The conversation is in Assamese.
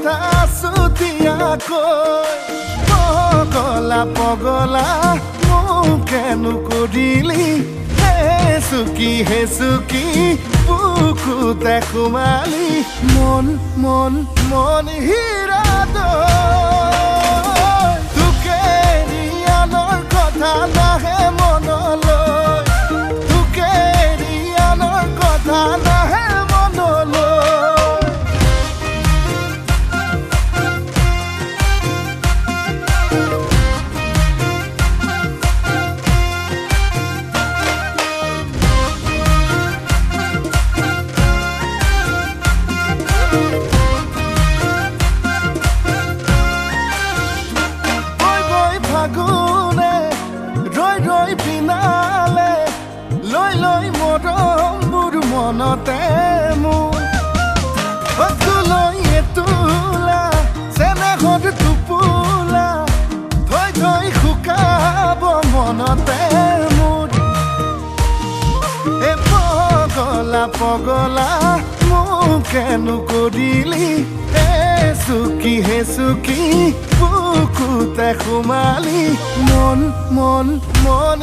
কথা চুতীয়াকৈ পগলা পগলা মোকেনো কৰিলি হে চুকি বুকুতে সোমালি মন মন মন হীৰা তোকে ৰিয়ানৰ কথা নাহে মনলৈ তোকে ৰিয়ানৰ কথা নাহে মনলৈ পিনালে লৈ লৈ মৰমবোৰ মনতে মোৰ তোলা চেনেহত টোপোলা থৈ থৈ শুকাব মনতে মোৰ পগলা পগলা মোকেনো কৰিলি হে চুকি বুকুতে সোমালি মন মন মন